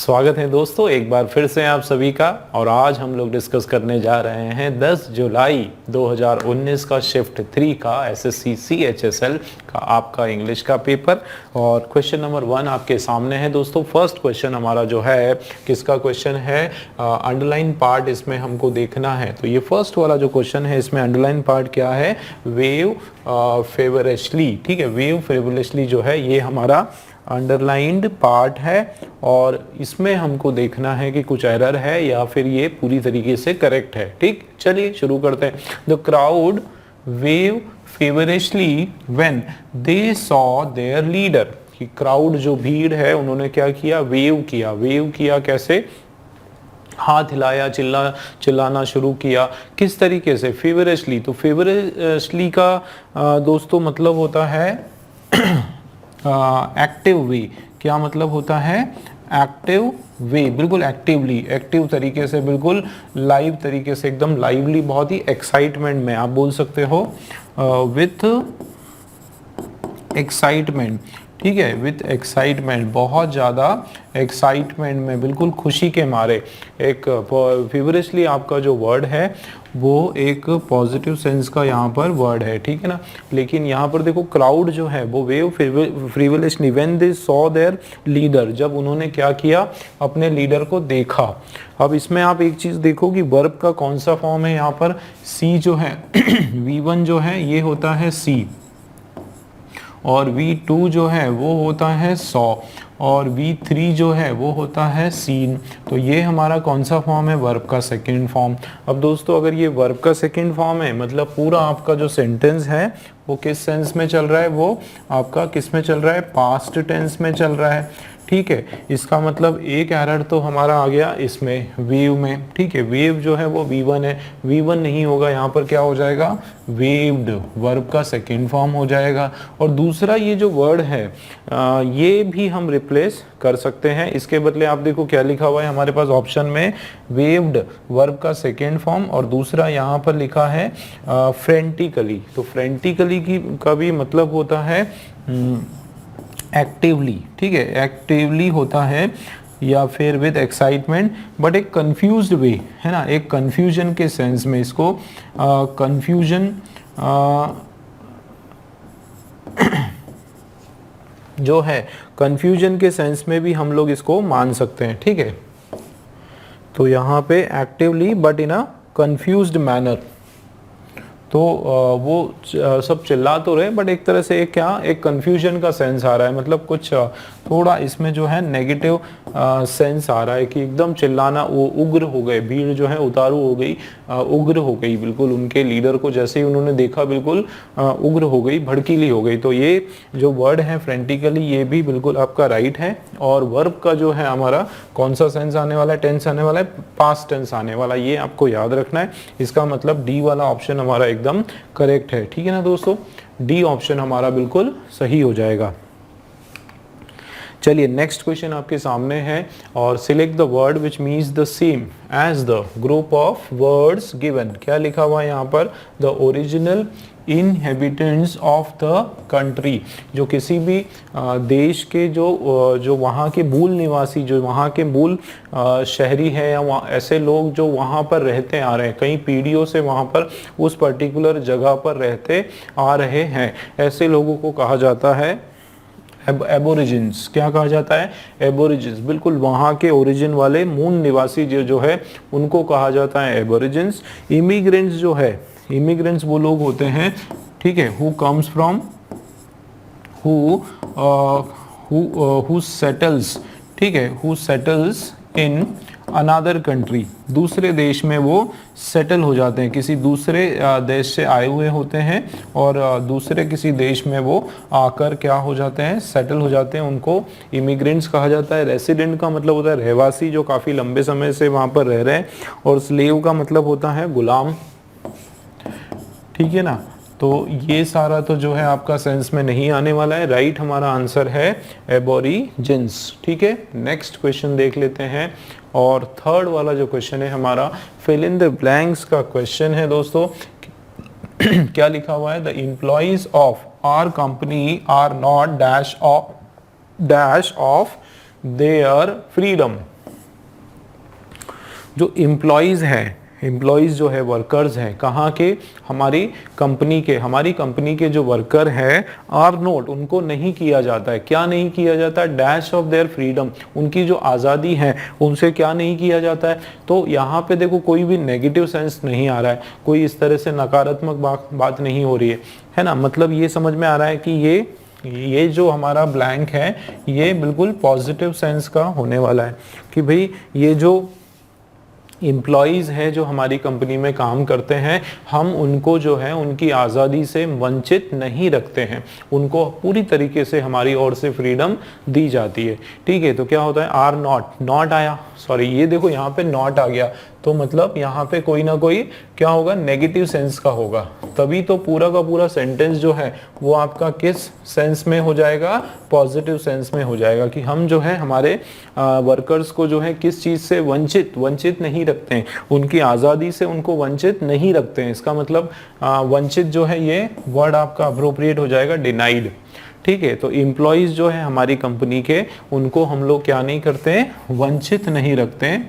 स्वागत है दोस्तों एक बार फिर से आप सभी का। और आज हम लोग डिस्कस करने जा रहे हैं 10 जुलाई 2019 का शिफ्ट 3 का एसएससी CHSL का आपका इंग्लिश का पेपर। और क्वेश्चन नंबर 1 आपके सामने है दोस्तों। फर्स्ट क्वेश्चन हमारा जो है किसका क्वेश्चन है, अंडरलाइन पार्ट इसमें हमको देखना है। तो ये फर्स्ट वाला जो क्वेश्चन है इसमें अंडरलाइन पार्ट क्या है, वेव फेवरेस्टली। ठीक है, वेव फेवरेस्टली जो है ये हमारा अंडरलाइंड पार्ट है और इसमें हमको देखना है कि कुछ एरर है या फिर ये पूरी तरीके से करेक्ट है। ठीक, चलिए शुरू करते हैं। The crowd wave feverishly when they saw their leader. कि क्राउड जो भीड़ है उन्होंने क्या किया, वेव किया। वेव किया कैसे, हाथ हिलाया, चिल्लाना शुरू किया। किस तरीके से, फेवरेस्टली। तो फेवरेस्टली का दोस्तों मतलब होता है एक्टिव वे। क्या मतलब होता है, एक्टिव वे, बिल्कुल एक्टिवली, एक्टिव तरीके से, बिल्कुल लाइव तरीके से, एकदम लाइवली, बहुत ही एक्साइटमेंट में आप बोल सकते हो, विथ एक्साइटमेंट। ठीक है, विथ एक्साइटमेंट, बहुत ज़्यादा एक्साइटमेंट में, बिल्कुल खुशी के मारे। एक फेवरेस्टली आपका जो वर्ड है वो एक पॉजिटिव सेंस का यहाँ पर वर्ड है, ठीक है ना। लेकिन यहाँ पर देखो क्राउड जो है वो wave feverishly when they saw their leader, जब उन्होंने क्या किया, अपने लीडर को देखा। अब इसमें आप एक चीज़ देखो कि वर्ब का कौन सा फॉर्म है यहाँ पर, सी जो है V1 जो है ये होता है सी, और V2 जो है वो होता है सॉ, और V3 जो है वो होता है सीन। तो ये हमारा कौन सा फॉर्म है, वर्ब का सेकंड फॉर्म। अब दोस्तों अगर ये वर्ब का सेकंड फॉर्म है मतलब पूरा आपका जो सेंटेंस है वो किस सेंस में चल रहा है, वो आपका किस में चल रहा है, पास्ट टेंस में चल रहा है। ठीक है, इसका मतलब एक एरर तो हमारा आ गया इसमें वेव में। ठीक है, वेव जो है वो V1 है, V1 नहीं होगा, यहाँ पर क्या हो जाएगा, वेव्ड, वर्ब का सेकेंड फॉर्म हो जाएगा। और दूसरा ये जो वर्ड है ये भी हम रिप्लेस कर सकते हैं। इसके बदले आप देखो क्या लिखा हुआ है हमारे पास ऑप्शन में, वेव्ड वर्ब का सेकेंड फॉर्म, और दूसरा यहाँ पर लिखा है फ्रेंटिकली। तो फ्रेंटिकली का भी मतलब होता है एक्टिवली। ठीक है, एक्टिवली होता है या फिर विद एक्साइटमेंट, बट एक कंफ्यूज्ड वे है ना, एक कंफ्यूजन के सेंस में इसको कंफ्यूजन जो है कंफ्यूजन के सेंस में भी हम लोग इसको मान सकते हैं। ठीक है, तो यहाँ पे actively but in a confused manner. तो वो सब चिल्ला तो रहे बट एक तरह से एक क्या, एक कंफ्यूजन का सेंस आ रहा है, मतलब कुछ थोड़ा इसमें जो है नेगेटिव सेंस आ रहा है कि एकदम चिल्लाना, वो उग्र हो गए, भीड़ जो है उतारू हो गई, उग्र हो गई, बिल्कुल उनके लीडर को जैसे ही उन्होंने देखा बिल्कुल उग्र हो गई, भड़कीली हो गई। तो ये जो वर्ड है फ्रेंटिकली ये भी बिल्कुल आपका राइट है। और वर्ब का जो है हमारा कौन सा सेंस आने वाला है, टेंस आने वाला है, पास्ट टेंस आने वाला, ये आपको याद रखना है। इसका मतलब डी वाला ऑप्शन हमारा एकदम करेक्ट है। ठीक है ना दोस्तों, डी ऑप्शन हमारा बिल्कुल सही हो जाएगा। चलिए नेक्स्ट क्वेश्चन आपके सामने है, और select the word which means the same as the group of words given. क्या लिखा हुआ है यहाँ पर, the original inhabitants of the country. जो किसी भी देश के जो वहाँ के मूल निवासी, जो वहाँ के मूल शहरी है, या वहाँ ऐसे लोग जो वहाँ पर रहते आ रहे हैं, कई पीढ़ियों से वहाँ पर उस पर्टिकुलर जगह पर रहते आ रहे हैं, ऐसे लोगों को कहा जाता है एबोरिजिन्स। क्या कहा जाता है, एबोरिजिन्स। बिल्कुल वहाँ के ओरिजिन वाले मूल निवासी जो है उनको कहा जाता है एबोरिजिन्स। इमिग्रेंट्स जो है, इमिग्रेंट्स वो लोग होते हैं, ठीक है, who comes from who settles, ठीक है, who settles in another country. दूसरे देश में वो सेटल हो जाते हैं, किसी दूसरे देश से आए हुए होते हैं और दूसरे किसी देश में वो आकर क्या हो जाते हैं, सेटल हो जाते हैं। उनको इमिग्रेंट्स कहा जाता है। रेसिडेंट का मतलब होता है रहवासी, जो काफ़ी लंबे समय से वहाँ पर रह रहे हैं। और स्लेव का मतलब होता है गुलाम। ठीक है ना, तो ये सारा तो जो है आपका सेंस में नहीं आने वाला है। राइट हमारा आंसर है एबोरिजिन्स। ठीक है, नेक्स्ट क्वेश्चन देख लेते हैं। और थर्ड वाला जो क्वेश्चन है हमारा फिल इन द ब्लैंक्स का क्वेश्चन है दोस्तों। क्या लिखा हुआ है, the employees of our company are not dash of their freedom. जो एम्प्लॉयज़ हैं, एम्प्लॉयज़ जो है वर्कर्स हैं, कहाँ के, हमारी कंपनी के जो वर्कर हैं आर नोट, उनको नहीं किया जाता है, क्या नहीं किया जाता है, डैश ऑफ देयर फ्रीडम, उनकी जो आज़ादी है उनसे क्या नहीं किया जाता है। तो यहाँ पे देखो कोई भी नेगेटिव सेंस नहीं आ रहा है, कोई इस तरह से नकारात्मक बात नहीं हो रही है ना। मतलब ये समझ में आ रहा है कि ये जो हमारा ब्लैंक है ये बिल्कुल पॉजिटिव सेंस का होने वाला है कि भाई ये जो एम्प्लॉयज़ हैं जो हमारी कंपनी में काम करते हैं, हम उनको जो है उनकी आज़ादी से वंचित नहीं रखते हैं, उनको पूरी तरीके से हमारी ओर से फ्रीडम दी जाती है। ठीक है, तो क्या होता है, आर नॉट आया, सॉरी ये देखो यहाँ पे नॉट आ गया, तो मतलब यहाँ पे कोई ना कोई क्या होगा, नेगेटिव सेंस का होगा, तभी तो पूरा का पूरा सेंटेंस जो है वो आपका किस सेंस में हो जाएगा, पॉजिटिव सेंस में हो जाएगा कि हम जो है हमारे वर्कर्स को जो है किस चीज़ से वंचित नहीं रखते हैं, उनकी आज़ादी से उनको वंचित नहीं रखते हैं। इसका मतलब वंचित जो है ये वर्ड आपका अप्रोप्रिएट हो जाएगा डिनाइड। ठीक है, तो एम्प्लॉयज़ जो है हमारी कंपनी के, उनको हम लोग क्या नहीं करते हैं, वंचित नहीं रखते हैं,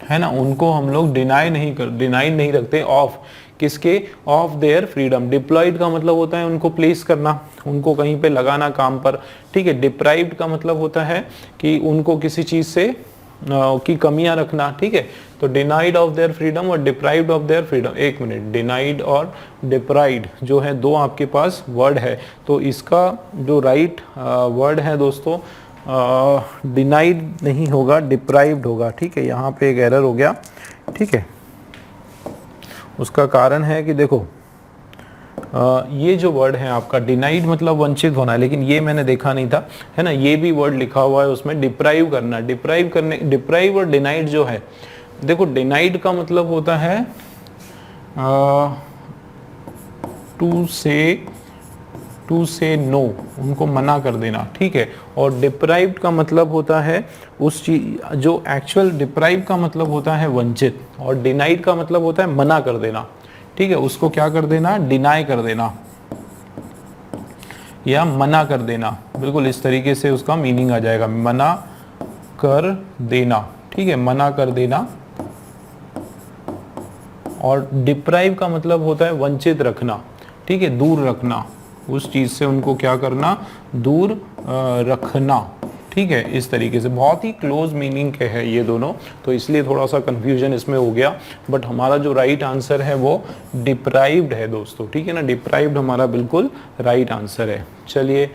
है ना, उनको हम लोग डिनाई नहीं रखते ऑफ किसके, ऑफ देयर फ्रीडम। डिप्लॉयड का मतलब होता है उनको प्लेस करना, उनको कहीं पे लगाना काम पर। ठीक है, डिप्राइव्ड का मतलब होता है कि उनको किसी चीज से की कमियां रखना। ठीक है, तो डिनाइड ऑफ देयर फ्रीडम और डिप्राइव्ड ऑफ देयर फ्रीडम, एक मिनट, डिनाइड और डिप्राइड जो है दो आपके पास वर्ड है, तो इसका जो राइट वर्ड है दोस्तों डिनाइड नहीं होगा, डिप्राइव्ड होगा। ठीक है, यहाँ पे एक एरर हो गया। ठीक है, उसका कारण है कि देखो ये जो वर्ड है आपका डिनाइड मतलब वंचित होना है, लेकिन ये मैंने देखा नहीं था, है ना, ये भी वर्ड लिखा हुआ है उसमें डिप्राइव करना। डिप्राइव और डिनाइड जो है, देखो डिनाइड का मतलब होता है टू से नो, उनको मना कर देना। ठीक है, और डिप्राइव्ड का मतलब होता है उस चीज जो एक्चुअल, डिप्राइव का मतलब होता है वंचित और डिनाइड का मतलब होता है मना कर देना। ठीक है, उसको क्या कर देना, डिनाई कर देना या मना कर देना, बिल्कुल इस तरीके से उसका मीनिंग आ जाएगा, मना कर देना। ठीक है, मना कर देना। और डिप्राइव का मतलब होता है वंचित रखना। ठीक है, दूर रखना, उस चीज से उनको क्या करना, दूर रखना। ठीक है, इस तरीके से बहुत ही क्लोज मीनिंग के है ये दोनों, तो इसलिए थोड़ा सा कंफ्यूजन इसमें हो गया, बट हमारा जो राइट आंसर है वो डिप्राइव्ड है दोस्तों। ठीक है ना, डिप्राइव्ड हमारा बिल्कुल राइट आंसर है। चलिए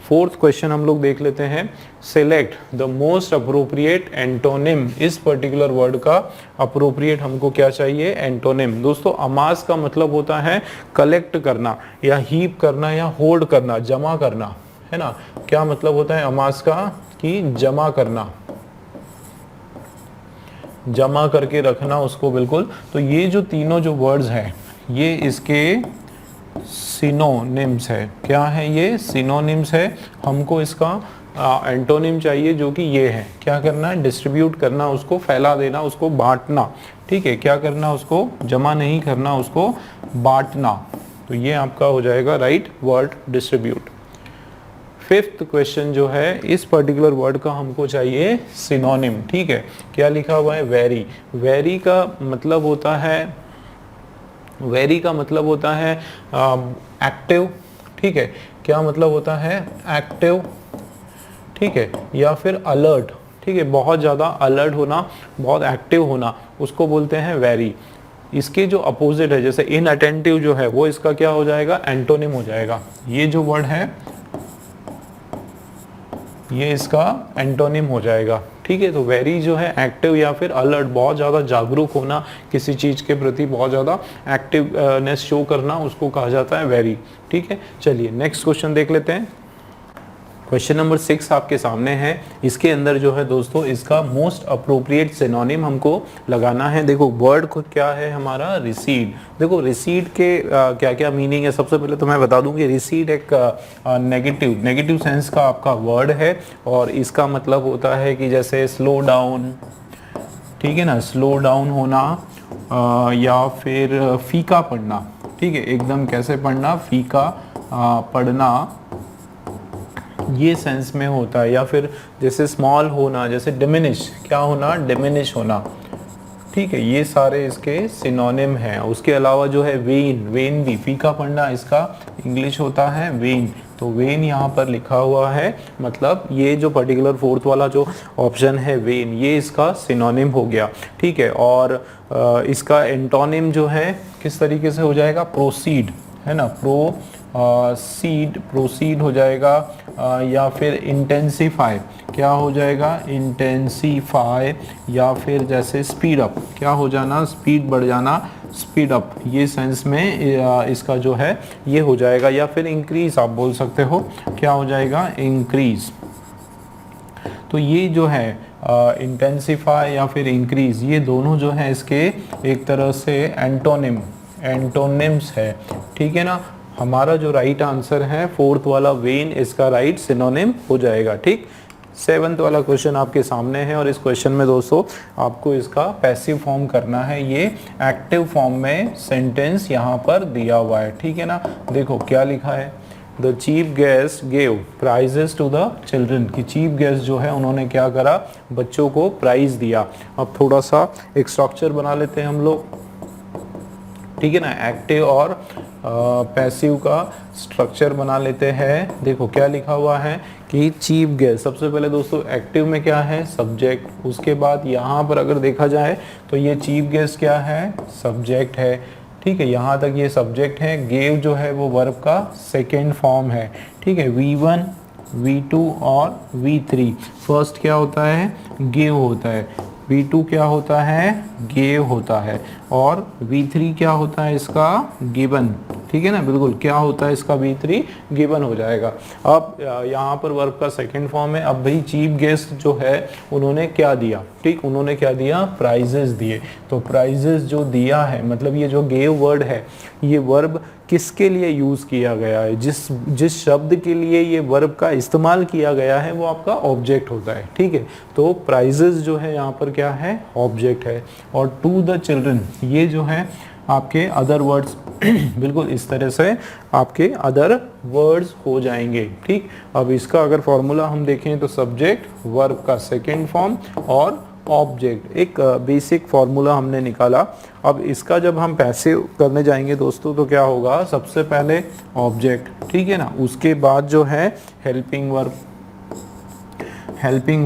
फोर्थ क्वेश्चन हम लोग देख लेते हैं। Select the most appropriate antonym. इस पर्टिकुलर वर्ड का अप्रोप्रिएट हमको क्या चाहिए, एंटोनिम। दोस्तों अमास का मतलब होता है कलेक्ट करना या हीप करना या होल्ड करना, जमा करना, है ना। क्या मतलब होता है अमास का, कि जमा करना, जमा करके रखना उसको, बिल्कुल। तो ये जो तीनों जो वर्ड्स हैं ये इसके सिनोनिम्स है। क्या है ये, सिनोनिम्स है। हमको इसका एंटोनिम चाहिए जो कि ये है, क्या करना है, डिस्ट्रीब्यूट करना, उसको फैला देना, उसको बांटना। ठीक है, क्या करना, उसको जमा नहीं करना, उसको बांटना। तो ये आपका हो जाएगा right word, distribute. Fifth question जो है, इस पर्टिकुलर वर्ड का हमको चाहिए सिनोनिम। ठीक है, क्या लिखा हुआ है, वेरी। वेरी का मतलब होता है, वेरी का मतलब होता है एक्टिव। ठीक है, क्या मतलब होता है, एक्टिव। ठीक है, या फिर अलर्ट। ठीक है, बहुत ज़्यादा अलर्ट होना, बहुत एक्टिव होना, उसको बोलते हैं वेरी। इसके जो अपोजिट है, जैसे इनअटेंटिव जो है, वो इसका क्या हो जाएगा, एंटोनिम हो जाएगा। ये जो वर्ड है ये इसका एंटोनिम हो जाएगा। ठीक है, तो वेरी जो है एक्टिव या फिर अलर्ट, बहुत ज़्यादा जागरूक होना, किसी चीज़ के प्रति बहुत ज़्यादा एक्टिवनेस शो करना, उसको कहा जाता है वेरी। ठीक है, चलिए नेक्स्ट क्वेश्चन देख लेते हैं। क्वेश्चन नंबर 6 आपके सामने है। इसके अंदर जो है दोस्तों इसका मोस्ट अप्रोप्रिएट सिनोनिम हमको लगाना है। देखो वर्ड को क्या है हमारा, रिसीड। देखो रिसीड के क्या क्या मीनिंग है, सबसे पहले तो मैं बता दूं कि रिसीड एक नेगेटिव सेंस का आपका वर्ड है और इसका मतलब होता है कि जैसे स्लो डाउन, ठीक है ना, स्लो डाउन होना या फिर फीका पड़ना। ठीक है, एकदम कैसे पढ़ना, फीका पढ़ना, ये सेंस में होता है, या फिर जैसे स्मॉल होना, जैसे डिमिनिश, क्या होना, डिमिनिश होना, ठीक है, ये सारे इसके सिनोनिम हैं। उसके अलावा जो है वेन, वेन भी फीका पड़ना, इसका इंग्लिश होता है वेन। तो वेन यहाँ पर लिखा हुआ है, मतलब ये जो पर्टिकुलर फोर्थ वाला जो ऑप्शन है वेन, ये इसका सिनोनिम हो गया, ठीक है। और इसका एंटोनिम जो है किस तरीके से हो जाएगा, प्रोसीड, है ना, प्रोसीड हो जाएगा, या फिर इंटेंसिफाई, क्या हो जाएगा, इंटेंसिफाई, या फिर जैसे स्पीड अप, क्या हो जाना, स्पीड बढ़ जाना, स्पीड अप, ये सेंस में इसका जो है ये हो जाएगा। या फिर इंक्रीज आप बोल सकते हो, क्या हो जाएगा, इंक्रीज। तो ये जो है इंटेंसिफाई या फिर इंक्रीज, ये दोनों जो है इसके एक तरह से एंटोनिम्स है, ठीक है ना। हमारा जो राइट आंसर है फोर्थ वाला वेन, इसका राइट सिनोनिम हो जाएगा, ठीक। सेवंथ वाला क्वेश्चन आपके सामने है, और इस क्वेश्चन में दोस्तों आपको इसका पैसिव फॉर्म करना है। ये एक्टिव फॉर्म में सेंटेंस यहाँ पर दिया हुआ है, ठीक है ना। देखो क्या लिखा है, the chief guest gave prizes to the children, कि चीफ गेस्ट जो है उन्होंने क्या करा, बच्चों को प्राइज दिया। अब थोड़ा सा एक स्ट्रक्चर बना लेते हैं हम लोग, ठीक है ना, एक्टिव और पैसिव का स्ट्रक्चर बना लेते हैं। देखो क्या लिखा हुआ है कि चीफ गेस्ट, सबसे पहले दोस्तों एक्टिव में क्या है, सब्जेक्ट, उसके बाद यहाँ पर अगर देखा जाए तो ये चीफ गेस्ट क्या है, सब्जेक्ट है, ठीक है, यहाँ तक ये सब्जेक्ट है। गेव जो है वो वर्ब का सेकेंड फॉर्म है, ठीक है। V1 V2 और V3, फर्स्ट क्या होता है, गेव होता है, V2 क्या होता है, गेव होता है, और V3 क्या होता है इसका, गिवन, ठीक है ना, बिल्कुल क्या होता है इसका, V3 गिवन हो जाएगा। अब यहाँ पर वर्ब का सेकंड फॉर्म है। अब भाई चीफ गेस्ट जो है उन्होंने क्या दिया, ठीक, उन्होंने क्या दिया, प्राइजेस दिए। तो प्राइजेस जो दिया है, मतलब ये जो गेव वर्ड है, ये वर्ब किसके लिए यूज किया गया है, जिस शब्द के लिए ये वर्ब का इस्तेमाल किया गया है वो आपका ऑब्जेक्ट होता है, ठीक है। तो प्राइजेस जो है यहाँ पर क्या है, ऑब्जेक्ट है। और टू द चिल्ड्रन, ये जो है आपके अदर वर्ड्स बिल्कुल इस तरह से आपके अदर वर्ड्स हो जाएंगे, ठीक। अब इसका अगर फॉर्मूला हम देखें तो सब्जेक्ट, वर्ब का सेकेंड फॉर्म और ऑब्जेक्ट, एक बेसिक फार्मूला हमने निकाला। अब इसका जब हम पैसिव करने जाएंगे दोस्तों तो क्या होगा, सबसे पहले ऑब्जेक्ट, ठीक है ना, उसके बाद जो है हेल्पिंग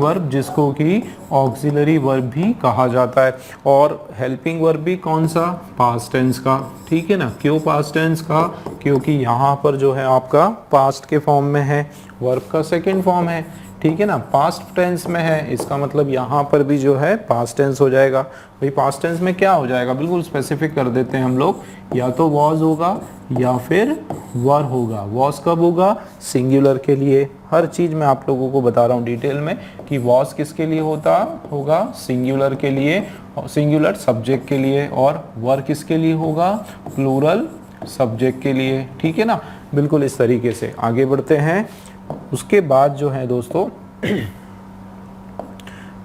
वर्ब जिसको कि ऑक्सिलरी वर्ब भी कहा जाता है। और हेल्पिंग वर्ब भी कौन सा, पास्ट टेंस का, ठीक है ना। क्यों पास्ट टेंस का, क्योंकि यहाँ पर जो है आपका पास्ट के फॉर्म में है, वर्ब का सेकेंड फॉर्म है, ठीक है ना, पास्ट टेंस में है, इसका मतलब यहाँ पर भी जो है पास्ट टेंस हो जाएगा। भाई पास्ट टेंस में क्या हो जाएगा, बिल्कुल स्पेसिफिक कर देते हैं हम लोग, या तो वॉज होगा या फिर वर होगा। वॉज कब होगा, सिंगुलर के लिए। हर चीज़ मैं आप लोगों को बता रहा हूँ डिटेल में कि वॉज किसके लिए होगा, सिंगुलर के लिए, सिंगुलर सब्जेक्ट के लिए, और वर किसके लिए होगा, प्लूरल सब्जेक्ट के लिए, ठीक है ना। बिल्कुल इस तरीके से आगे बढ़ते हैं। उसके बाद जो है दोस्तों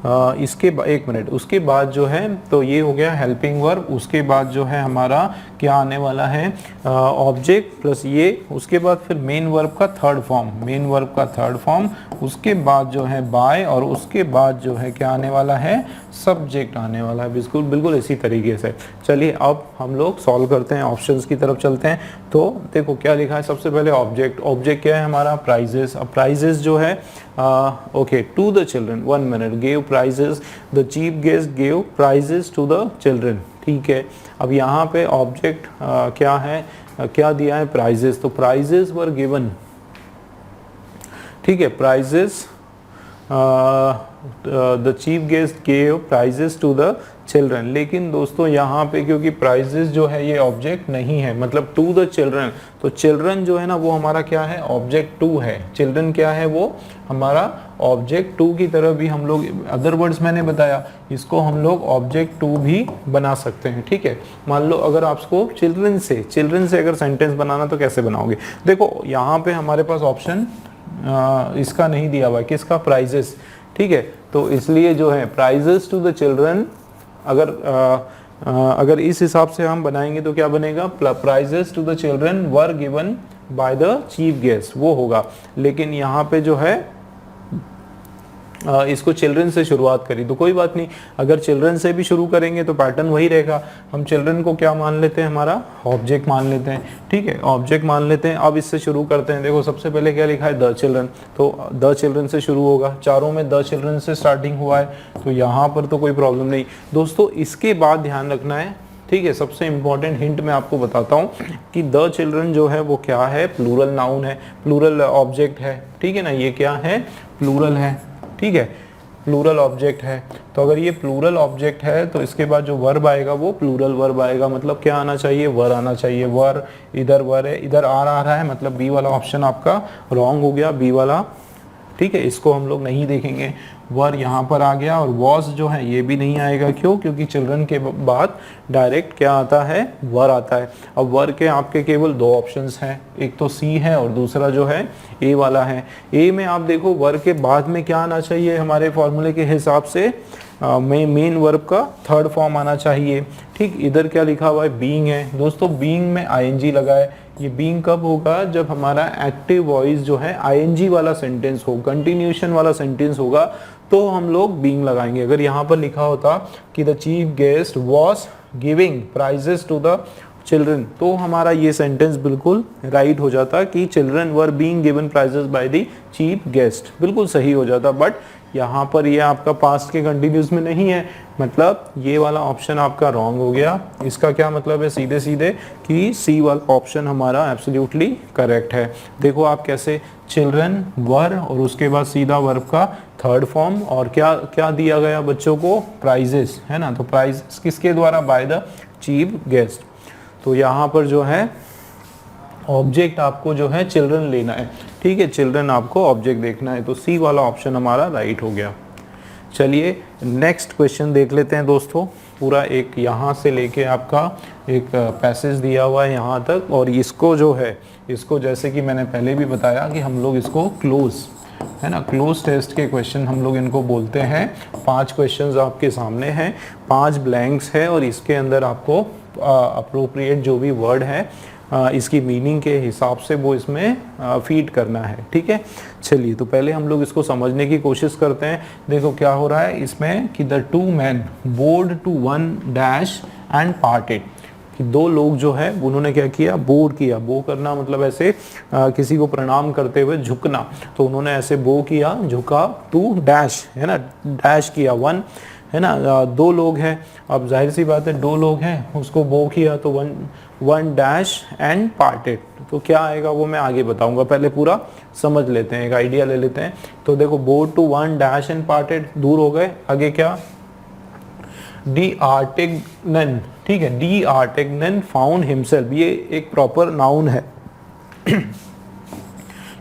उसके बाद जो है तो ये हो गया हेल्पिंग वर्ब। उसके बाद जो है हमारा क्या आने वाला है, ऑब्जेक्ट प्लस ये, उसके बाद फिर मेन वर्ब का थर्ड फॉर्म, उसके बाद जो है बाय, और उसके बाद जो है क्या आने वाला है, सब्जेक्ट आने वाला है। बिल्कुल इसी तरीके से। चलिए अब हम लोग सॉल्व करते हैं, ऑप्शंस की तरफ चलते हैं। तो देखो क्या लिखा है, सबसे पहले ऑब्जेक्ट क्या है हमारा, प्राइजेस। अब प्राइजेस जो है okay, to the children, 1 minute, gave prizes, the chief guest gave prizes to the children, ठीक है। अब यहाँ पे ऑब्जेक्ट क्या है, क्या दिया है, प्राइजेस, तो प्राइजेस वर गिवन, ठीक है, prizes, the chief guest gave prizes to the children. लेकिन दोस्तों यहाँ पे क्योंकि प्राइजेस जो है ये ऑब्जेक्ट नहीं है, मतलब टू द चिल्ड्रन, तो चिल्ड्रन जो है ना वो हमारा क्या है, ऑब्जेक्ट टू है। चिल्ड्रन क्या है, वो हमारा ऑब्जेक्ट टू की तरह भी हम लोग, अदर वर्ड्स मैंने बताया, इसको हम लोग ऑब्जेक्ट टू भी बना सकते हैं, ठीक है। मान लो अगर आपको चिल्ड्रन से अगर सेंटेंस बनाना तो कैसे बनाओगे, देखो यहाँ पे हमारे पास ऑप्शन इसका नहीं दिया हुआ है, किसका, प्राइजेस, ठीक है। तो इसलिए जो है प्राइजेस टू द चिल्ड्रन, अगर इस हिसाब से हम बनाएंगे तो क्या बनेगा, prizes to the children were given by the chief guest, वो होगा। लेकिन यहाँ पे जो है इसको चिल्ड्रन से शुरुआत करी तो कोई बात नहीं, अगर चिल्ड्रन से भी शुरू करेंगे तो पैटर्न वही रहेगा। हम चिल्ड्रन को क्या मान लेते हैं, हमारा ऑब्जेक्ट मान लेते हैं, ठीक है, ऑब्जेक्ट मान लेते हैं। अब इससे शुरू करते हैं। देखो सबसे पहले क्या लिखा है, द चिल्ड्रन, तो द चिल्ड्रन से शुरू होगा, चारों में द चिल्ड्रन से स्टार्टिंग हुआ है, तो यहाँ पर तो कोई प्रॉब्लम नहीं। दोस्तों इसके बाद ध्यान रखना है, ठीक है, सबसे इंपॉर्टेंट हिंट मैं आपको बताता हूँ कि द चिल्ड्रन जो है वो क्या है, प्लूरल नाउन है, प्लूरल ऑब्जेक्ट है, ठीक है ना, ये क्या है, प्लूरल है, ठीक है, प्लूरल ऑब्जेक्ट है। तो अगर ये प्लूरल ऑब्जेक्ट है तो इसके बाद जो वर्ब आएगा वो प्लूरल वर्ब आएगा, मतलब क्या आना चाहिए, वर आना चाहिए। वर, इधर वर है, इधर आर आ रहा है, मतलब बी वाला ऑप्शन आपका रॉन्ग हो गया, बी वाला, ठीक है, इसको हम लोग नहीं देखेंगे। वर यहाँ पर आ गया, और वॉज जो है ये भी नहीं आएगा, क्यों, क्योंकि चिल्ड्रन के बाद डायरेक्ट क्या आता है, वर आता है। अब वर के आपके केवल दो ऑप्शंस हैं, एक तो सी है और दूसरा जो है ए वाला है। ए में आप देखो वर के बाद में क्या आना चाहिए, हमारे फॉर्मूले के हिसाब से मेन वर्ब का थर्ड फॉर्म आना चाहिए, ठीक। इधर क्या लिखा हुआ है, बीइंग है। दोस्तों बीइंग में आईएनजी लगा है, ये बीइंग कब होगा, जब हमारा एक्टिव वॉइस जो है आईएनजी वाला सेंटेंस हो, कंटिन्यूएशन वाला सेंटेंस होगा, तो हम लोग बीइंग लगाएंगे। अगर यहाँ पर लिखा होता कि the chief guest was giving prizes to the children, तो हमारा ये सेंटेंस बिल्कुल राइट हो जाता कि children were being given prizes by the chief guest, बिल्कुल सही हो जाता। बट यहाँ पर ये आपका पास्ट के कंटिन्यूस में नहीं है, मतलब ये वाला ऑप्शन आपका रॉन्ग हो गया। इसका क्या मतलब है, सीधे सीधे कि सी वाला ऑप्शन हमारा एब्सोल्युटली करेक्ट है। देखो आप कैसे, चिल्ड्रन, वर और उसके बाद सीधा वर्ब का थर्ड फॉर्म, और क्या क्या दिया गया बच्चों को, प्राइजेस, है ना। तो प्राइजेस किसके द्वारा, बाय द चीफ गेस्ट। तो यहाँ पर जो है ऑब्जेक्ट आपको जो है चिल्ड्रन लेना है, ठीक है, चिल्ड्रन आपको ऑब्जेक्ट देखना है, तो सी वाला ऑप्शन हमारा राइट हो गया। चलिए नेक्स्ट क्वेश्चन देख लेते हैं दोस्तों। पूरा एक यहाँ से लेके आपका एक पैसेज दिया हुआ है यहाँ तक, और इसको जो है, इसको जैसे कि मैंने पहले भी बताया कि हम लोग इसको क्लोज, है ना, क्लोज टेस्ट के क्वेश्चन हम लोग इनको बोलते हैं। 5 क्वेश्चंस आपके सामने हैं, 5 ब्लैंक्स है, और इसके अंदर आपको अप्रोप्रिएट जो भी वर्ड है इसकी मीनिंग के हिसाब से वो इसमें फीड करना है, ठीक है। चलिए तो पहले हम लोग इसको समझने की कोशिश करते हैं। देखो क्या हो रहा है इसमें कि the 2 men bowed to 1 dash and parted, कि 2 लोग जो है उन्होंने क्या किया, बो किया। बो करना मतलब ऐसे किसी को प्रणाम करते हुए झुकना, तो उन्होंने ऐसे बो किया, झुका, टू डैश, है ना, डैश किया, 1, है ना, 2 लोग हैं। अब जाहिर सी बात है 2 लोग हैं, उसको बो किया तो 1 डैश एंड पार्टेड, तो क्या आएगा वो मैं आगे बताऊंगा, पहले पूरा समझ लेते हैं, एक आइडिया ले लेते हैं। तो देखो bowed to 1 dash and parted दूर हो गए, आगे क्या, डी आर्टिगनन, ठीक है, डी आर्टिगनन फाउंड हिमसेल्फ, ये एक प्रॉपर नाउन है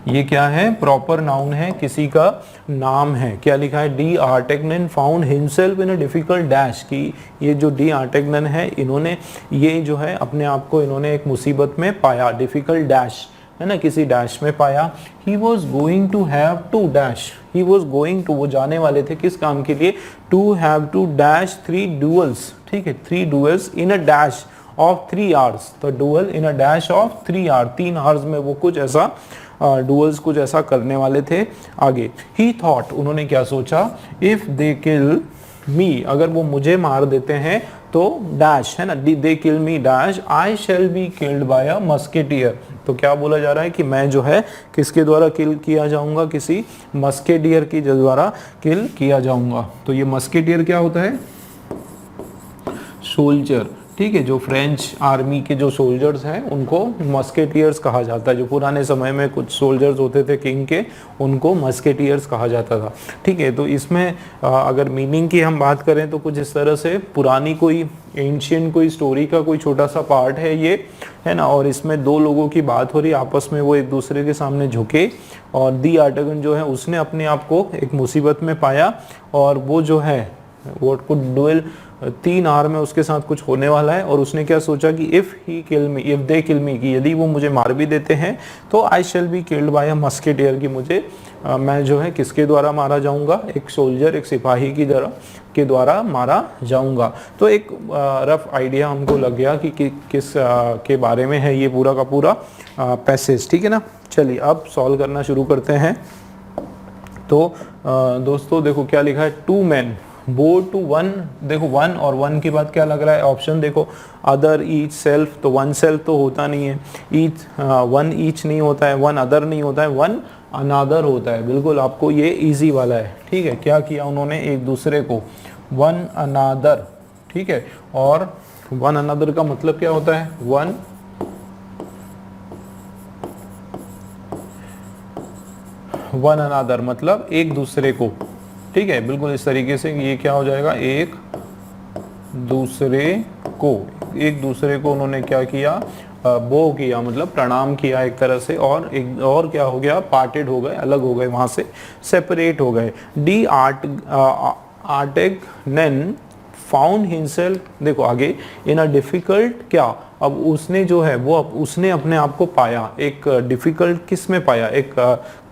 ये क्या है, प्रॉपर नाउन है, किसी का नाम है। क्या लिखा है, D'Artagnan found himself in a difficult dash, की ये जो डी आर्टिगनन है इन्होंने ये जो है अपने आप को इन्होंने एक मुसीबत में पाया, डिफिकल्ट डैश, है ना, किसी डैश में पाया। He was going to have to dash, he was going to, वो जाने वाले थे किस काम के लिए, to have to dash 3 duels, ठीक है, 3 duels in a dash of 3 hours, तो duel in a dash of 3 hours, 3 hours में वो कुछ ऐसा डुअल्स कुछ ऐसा करने वाले थे। आगे ही थॉट, उन्होंने क्या सोचा, इफ दे किल मी, अगर वो मुझे मार देते हैं तो डैश, है ना, they kill me dash, I shall be killed by a musketeer, तो क्या बोला जा रहा है कि मैं जो है किसके द्वारा किल किया जाऊंगा, किसी मस्केटियर की द्वारा किल किया जाऊंगा। तो ये मस्केटियर क्या होता है, सोल्जर, ठीक है, जो फ्रेंच आर्मी के जो सोल्जर्स हैं उनको मस्केटियर्स कहा जाता है। जो पुराने समय में कुछ सोल्जर्स होते थे किंग के, उनको मस्केटियर्स कहा जाता था, ठीक है। तो इसमें अगर मीनिंग की हम बात करें तो कुछ इस तरह से पुरानी कोई एंशियंट कोई स्टोरी का कोई छोटा सा पार्ट है ये, है ना, और इसमें 2 लोगों की बात हो रही है, आपस में वो एक दूसरे के सामने झुके, और डी आर्टिगन जो है उसने अपने आप को एक मुसीबत में पाया, और वो जो है व्हाट कुड डुएल, 3 आवर में उसके साथ कुछ होने वाला है। और उसने क्या सोचा कि इफ दे किल मी, कि यदि वो मुझे मार भी देते हैं तो I shall be killed by a musketeer, कि मुझे मैं जो है किसके द्वारा मारा जाऊंगा, एक सोल्जर, एक सिपाही की तरह के द्वारा मारा जाऊंगा। तो एक रफ आइडिया हमको लग गया कि किस के बारे में है ये पूरा का पूरा पैसेज, ठीक है ना। चलिए अब सॉल्व करना शुरू करते हैं। तो दोस्तों देखो क्या लिखा है, 2 men बोर टू 1, देखो 1 और 1 के बाद क्या लग रहा है ऑप्शन, देखो अदर, ईच, सेल्फ, तो 1 सेल्फ तो होता नहीं है, ईच 1 ईच नहीं होता है, 1 अदर नहीं होता है, 1 अनादर होता है। बिल्कुल आपको ये इजी वाला है, ठीक है। क्या किया उन्होंने, एक दूसरे को 1 अनादर, ठीक है। और 1 अनादर का मतलब क्या होता है, 1 अनादर मतलब एक दूसरे को, ठीक है। बिल्कुल इस तरीके से ये क्या हो जाएगा, एक दूसरे को उन्होंने क्या किया, बो किया, मतलब प्रणाम किया एक तरह से। और एक और क्या हो गया, पार्टेड हो गए, अलग हो गए, वहां से सेपरेट हो गए। डी आर्टेगनेन फाउंड हिमसेल्फ, देखो आगे, इन अ डिफिकल्ट, क्या अब उसने जो है वो उसने अपने आप को पाया, एक डिफिकल्ट किस में पाया, एक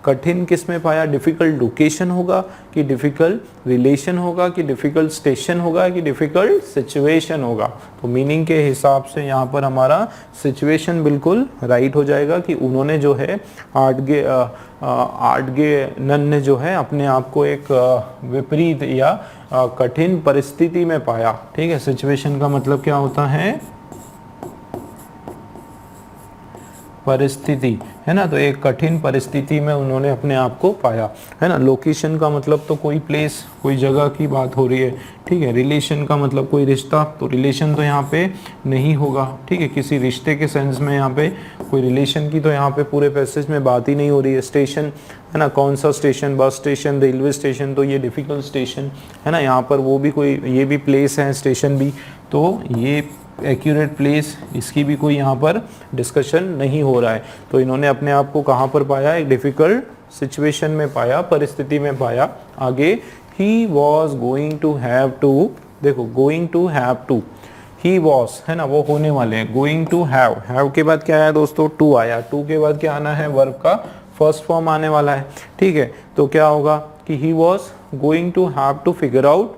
कठिन किस में पाया, डिफिकल्ट लोकेशन होगा कि डिफिकल्ट रिलेशन होगा कि डिफिकल्ट स्टेशन होगा कि डिफिकल्ट सिचुएशन होगा। तो मीनिंग के हिसाब से यहाँ पर हमारा सिचुएशन बिल्कुल राइट हो जाएगा कि उन्होंने जो है आर्टगेनन ने जो है अपने आप को एक विपरीत या कठिन परिस्थिति में पाया, ठीक है। सिचुएशन का मतलब क्या होता है, परिस्थिति, है ना। तो एक कठिन परिस्थिति में उन्होंने अपने आप को पाया, है ना। लोकेशन का मतलब तो कोई प्लेस, कोई जगह की बात हो रही है, ठीक है। रिलेशन का मतलब कोई रिश्ता, तो रिलेशन तो यहाँ पे नहीं होगा, ठीक है। किसी रिश्ते के सेंस में यहाँ पे कोई रिलेशन की तो यहाँ पे पूरे पैसेज में बात ही नहीं हो रही है। स्टेशन, है ना, कौन सा station, bus station, railway station, तो ये डिफिकल्ट स्टेशन, है ना। यहाँ पर वो भी कोई, ये भी प्लेस है, स्टेशन भी, तो ये एक्यूरेट प्लेस, इसकी भी कोई यहाँ पर डिस्कशन नहीं हो रहा है। तो इन्होंने अपने आप को कहाँ पर पाया, एक डिफिकल्ट सिचुएशन में पाया, परिस्थिति में पाया। आगे, he was going to have to, देखो going to have to, he was, है ना, वो होने वाले हैं, गोइंग टू हैव के बाद क्या आया दोस्तों, टू आया, टू के बाद क्या आना है, वर्ब का फर्स्ट फॉर्म आने वाला है, ठीक है। तो क्या होगा कि he was going to have to figure out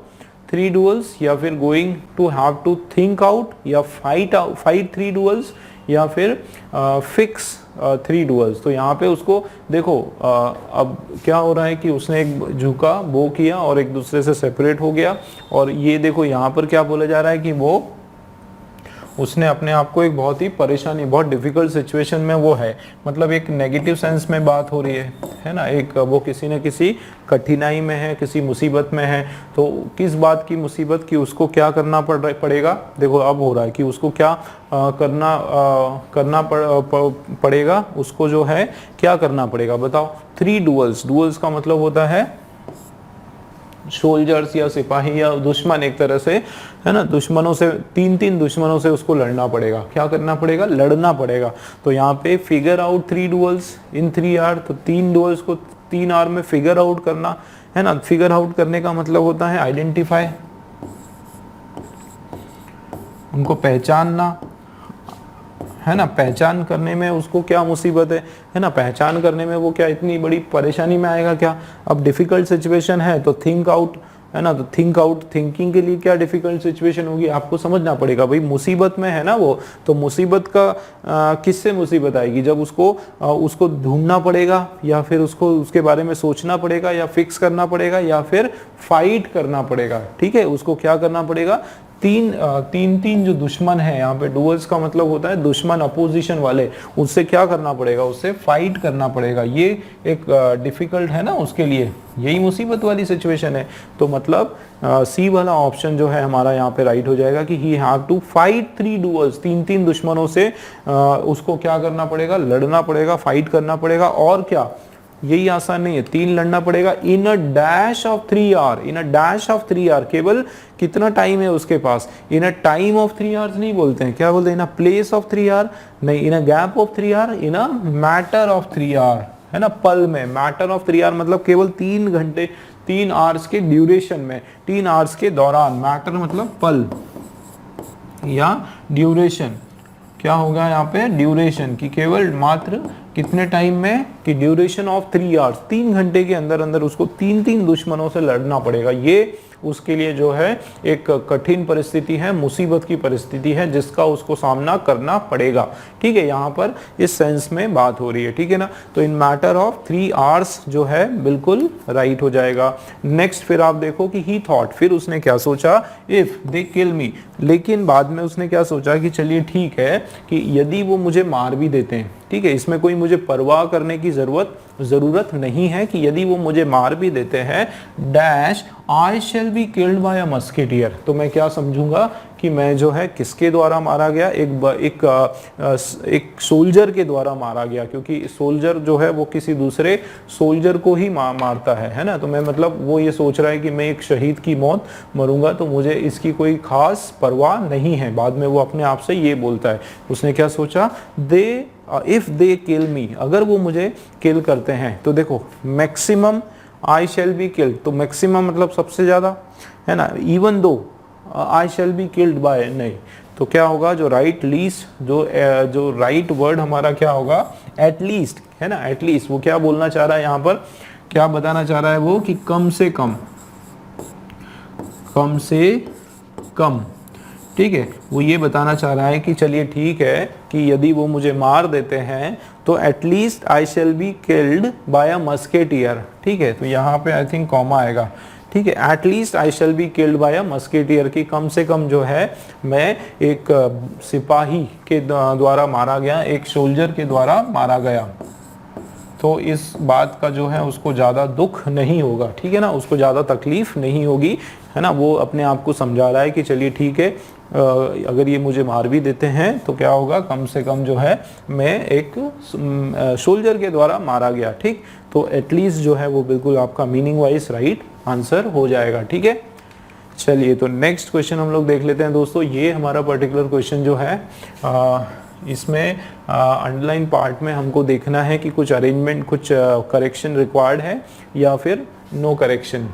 3 duels, या फिर going to have to think out, या फाइट 3 डुअल्स, या फिर फिक्स 3 डुअल्स। तो यहाँ पे उसको देखो अब क्या हो रहा है कि उसने एक झुका, वो किया और एक दूसरे से सेपरेट हो गया। और ये देखो यहाँ पर क्या बोला जा रहा है कि वो उसने अपने आप को एक बहुत ही परेशानी, बहुत डिफिकल्ट सिचुएशन में वो है, मतलब एक नेगेटिव सेंस में बात हो रही है ना। एक वो किसी न किसी कठिनाई में है, किसी मुसीबत में है। तो किस बात की मुसीबत की, उसको क्या करना पड़ेगा, देखो अब हो रहा है कि उसको क्या करना पड़ेगा, उसको जो है क्या करना पड़ेगा, बताओ। 3 डुअल्स का मतलब होता है सोल्जर्स या सिपाही या दुश्मन, एक तरह से, है ना। दुश्मनों से, 3 दुश्मनों से उसको लड़ना पड़ेगा। क्या करना पड़ेगा, लड़ना पड़ेगा। तो यहाँ पे figure out 3 duels in 3 hour, तो 3 डुअल्स को 3 आवर में फिगर आउट करना, है ना। फिगर आउट करने का मतलब होता है आइडेंटिफाई, उनको पहचानना, है ना। पहचान करने में उसको क्या मुसीबत है ना। पहचान करने में वो क्या इतनी बड़ी परेशानी में आएगा क्या। अब डिफिकल्ट सिचुएशन है तो थिंक आउट, है ना। तो थिंक आउट, थिंकिंग के लिए क्या डिफिकल्ट सिचुएशन होगी, आपको समझना पड़ेगा भाई। मुसीबत में है ना वो, तो मुसीबत का किससे मुसीबत आएगी, जब उसको ढूंढना पड़ेगा, या फिर उसको उसके बारे में सोचना पड़ेगा, या फिक्स करना पड़ेगा, या फिर फाइट करना पड़ेगा, ठीक है। उसको क्या करना पड़ेगा, तीन जो दुश्मन है, यहाँ पे डुअल्स का मतलब होता है दुश्मन, अपोजिशन वाले, उससे क्या करना पड़ेगा, उससे फाइट करना पड़ेगा। ये एक डिफिकल्ट है ना उसके लिए, यही मुसीबत वाली सिचुएशन है। तो मतलब सी वाला ऑप्शन जो है हमारा यहाँ पे राइट हो जाएगा कि he have to fight 3 duels, 3 दुश्मनों से उसको क्या करना पड़ेगा, लड़ना पड़ेगा, फाइट करना पड़ेगा। और क्या, यही आसान नहीं है, 3 लड़ना पड़ेगा in a dash of 3 hour, in a dash of 3 hour. केवल कितना टाइम है उसके पास, in a time of 3 hours नहीं बोलते हैं, क्या बोलते हैं, in a place of 3 hour नहीं, in a gap of 3 hour, in a matter of 3 hour, है ना। पल में, मैटर ऑफ 3 आवर मतलब केवल 3 घंटे, 3 आवर्स के ड्यूरेशन में, 3 आवर्स के दौरान, मैटर मतलब पल या ड्यूरेशन, क्या होगा यहाँ पे ड्यूरेशन की, केवल मात्र कितने टाइम में, कि ड्यूरेशन ऑफ 3 आवर्स, 3 घंटे के अंदर अंदर उसको 3 दुश्मनों से लड़ना पड़ेगा। ये उसके लिए जो है एक कठिन परिस्थिति है, मुसीबत की परिस्थिति है जिसका उसको सामना करना पड़ेगा। ठीक है, यहाँ पर इस सेंस में बात हो रही है। ठीक है ना, तो इन मैटर ऑफ 3 आवर्स जो है बिल्कुल राइट हो जाएगा। नेक्स्ट फिर आप देखो कि ही थॉट, फिर उसने क्या सोचा, इफ दे किल मी, लेकिन बाद में उसने क्या सोचा कि चलिए ठीक है कि यदि वो मुझे मार भी देते हैं, ठीक है, इसमें कोई मुझे परवाह करने की जरूरत नहीं है कि यदि वो मुझे मार भी देते हैं, dash I shall be killed by a musketeer, तो मैं क्या समझूंगा कि मैं जो है किसके द्वारा मारा गया, एक सोल्जर के द्वारा मारा गया, क्योंकि सोल्जर जो है वो किसी दूसरे सोल्जर को ही मारता है ना। तो मैं मतलब वो ये सोच रहा है कि मैं एक शहीद की मौत मरूंगा तो मुझे इसकी कोई खास परवाह नहीं है। बाद में वो अपने आप से ये बोलता है, उसने क्या सोचा, इफ दे किल मी, अगर वो मुझे किल करते हैं तो देखो maximum I shall be killed, तो मैक्सिमम मतलब सबसे ज्यादा है ना, even though I shall be killed bye, नहीं, तो क्या होगा, जो राइट लीस्ट, जो राइट वर्ड हमारा क्या होगा, एटलीस्ट, है ना, एटलीस्ट। वो क्या बोलना चाह रहा है यहाँ पर, क्या बताना चाह रहा है वो, कि कम से कम, कम से कम, ठीक है, वो ये बताना चाह रहा है कि चलिए ठीक है कि यदि वो मुझे मार देते हैं तो at least I shall be killed by a musketeer. ठीक है, तो यहाँ पे आई थिंक कॉमा आएगा। ठीक है, at least I shall be killed by a musketeer, की कम से कम जो है मैं एक सिपाही के द्वारा मारा गया, एक सोल्जर के द्वारा मारा गया, तो इस बात का जो है उसको ज़्यादा दुख नहीं होगा। ठीक है ना, उसको ज़्यादा तकलीफ नहीं होगी, है ना। वो अपने आप को समझा रहा है कि चलिए ठीक है, अगर ये मुझे मार भी देते हैं तो क्या होगा, कम से कम जो है मैं एक सोल्जर के द्वारा मारा गया। ठीक, तो एटलीस्ट जो है वो बिल्कुल आपका मीनिंग वाइज राइट आंसर हो जाएगा। ठीक है, चलिए तो नेक्स्ट क्वेश्चन हम लोग देख लेते हैं दोस्तों। ये हमारा पर्टिकुलर क्वेश्चन जो है इसमें अंडरलाइन पार्ट में हमको देखना है कि कुछ अरेंजमेंट, कुछ करेक्शन रिक्वायर्ड है या फिर no correction.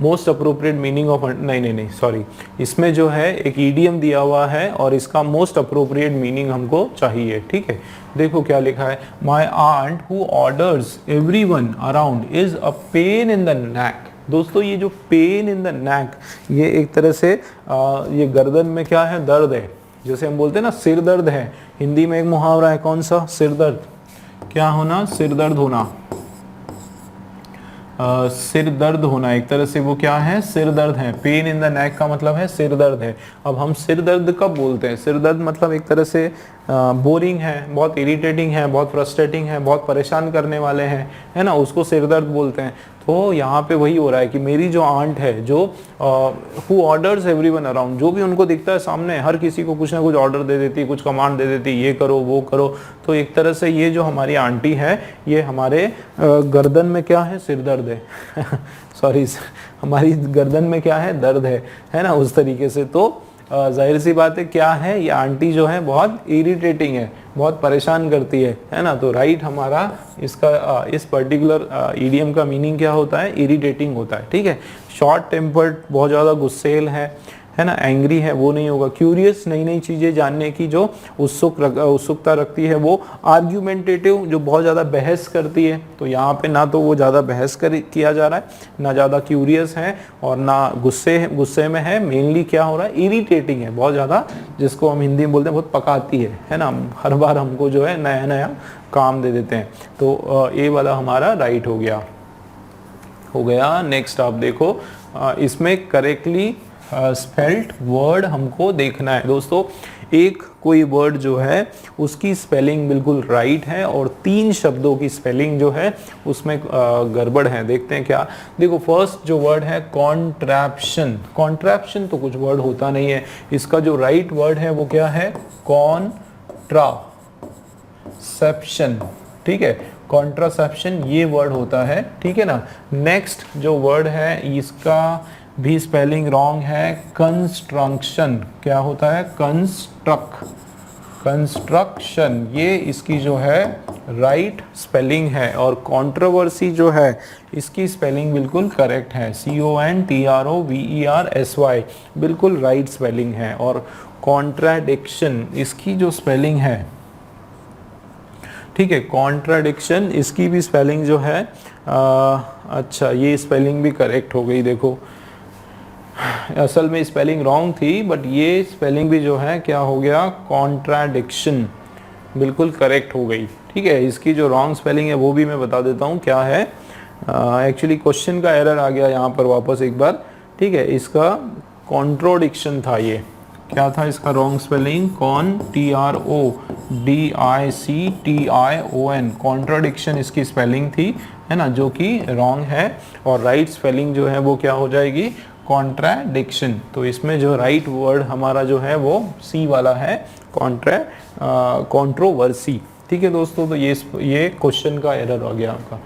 Most appropriate meaning of, नहीं सॉरी, इसमें जो है एक ईडियम दिया हुआ है और इसका मोस्ट अप्रोप्रिएट मीनिंग हमको चाहिए। ठीक है, देखो क्या लिखा है, my aunt who orders everyone around is a pain in the neck. दोस्तों ये जो पेन इन द नेक, ये एक तरह से ये गर्दन में क्या है, दर्द है, जैसे हम बोलते हैं ना सिर दर्द है, हिंदी में एक मुहावरा है, कौन सा, सिर दर्द, क्या होना, सिर दर्द होना, सिर दर्द होना, एक तरह से वो क्या है, सिर दर्द है। पेन इन द नेक का मतलब है सिर दर्द है। अब हम सिर दर्द कब बोलते हैं, सिर दर्द मतलब एक तरह से बोरिंग है, बहुत इरिटेटिंग है, बहुत फ्रस्ट्रेटिंग है, बहुत परेशान करने वाले हैं, है ना, उसको सिर दर्द बोलते हैं। तो यहाँ पे वही हो रहा है कि मेरी जो आंट है, जो हु ऑर्डर्स एवरीवन अराउंड, जो भी उनको दिखता है सामने, हर किसी को कुछ ना कुछ ऑर्डर दे देती, कुछ कमांड दे देती, ये करो वो करो। तो एक तरह से ये जो हमारी आंटी है, ये हमारे गर्दन में क्या है, सिर दर्द है सॉरी हमारी गर्दन में क्या है, दर्द है ना, उस तरीके से। तो जाहिर सी बात है क्या है, ये आंटी जो है बहुत इरिटेटिंग है, बहुत परेशान करती है ना। तो राइट हमारा इसका इस पर्टिकुलर ईडियम का मीनिंग क्या होता है, इरिटेटिंग होता है। ठीक है, शॉर्ट टेम्पर्ड, बहुत ज़्यादा गुस्सेल है ना, एंग्री है, वो नहीं होगा। क्यूरियस, नई नई चीज़ें जानने की जो उत्सुकता रखती है। वो आर्ग्यूमेंटेटिव, जो बहुत ज़्यादा बहस करती है। तो यहाँ पे ना तो वो ज़्यादा बहस किया जा रहा है, ना ज़्यादा क्यूरियस है और ना गुस्से में है। मेनली क्या हो रहा है, इरिटेटिंग है बहुत ज़्यादा, जिसको हम हिंदी में बोलते हैं बहुत पकाती है ना, हर बार हमको जो है नया नया काम दे देते हैं। तो ये वाला हमारा राइट हो गया। नेक्स्ट आप देखो, इसमें करेक्टली स्पेल्ड वर्ड हमको देखना है दोस्तों। एक कोई वर्ड जो है उसकी स्पेलिंग बिल्कुल राइट है और 3 शब्दों की स्पेलिंग जो है उसमें गड़बड़ है। देखते हैं क्या, देखो फर्स्ट जो वर्ड है कॉन्ट्रैप्शन। कॉन्ट्रैप्शन तो कुछ वर्ड होता नहीं है, इसका जो राइट वर्ड है वो क्या है, कॉन्ट्रासेप्शन। ठीक है, कॉन्ट्रासेप्शन ये वर्ड होता है। ठीक है ना। नेक्स्ट जो वर्ड है इसका भी स्पेलिंग रॉन्ग है, कंस्ट्रक्शन। क्या होता है, कंस्ट्रक्शन, ये इसकी जो है राइट स्पेलिंग है, और कंट्रोवर्सी जो है इसकी स्पेलिंग बिल्कुल करेक्ट है, CONTROVERSY बिल्कुल राइट स्पेलिंग है। और कॉन्ट्राडिक्शन इसकी जो स्पेलिंग है, ठीक है, कॉन्ट्राडिक्शन इसकी भी स्पेलिंग जो है अच्छा ये स्पेलिंग भी करेक्ट हो गई, देखो असल में स्पेलिंग रॉन्ग थी बट ये स्पेलिंग भी जो है क्या हो गया, कॉन्ट्राडिक्शन बिल्कुल करेक्ट हो गई। ठीक है, इसकी जो रॉन्ग स्पेलिंग है वो भी मैं बता देता हूँ क्या है। एक्चुअली क्वेश्चन का एरर आ गया यहाँ पर वापस एक बार। ठीक है, इसका कॉन्ट्रोडिक्शन था, ये क्या था इसका रॉन्ग स्पेलिंग, CONTRODICTION, कॉन्ट्रोडिक्शन इसकी स्पेलिंग थी, है ना, जो कि रॉन्ग है। और राइट स्पेलिंग जो है वो क्या हो जाएगी, कॉन्ट्राडिक्शन। तो इसमें जो राइट वर्ड हमारा जो है वो सी वाला है, कॉन्ट्रोवर्सी। ठीक है दोस्तों, तो ये क्वेश्चन का एरर हो गया आपका।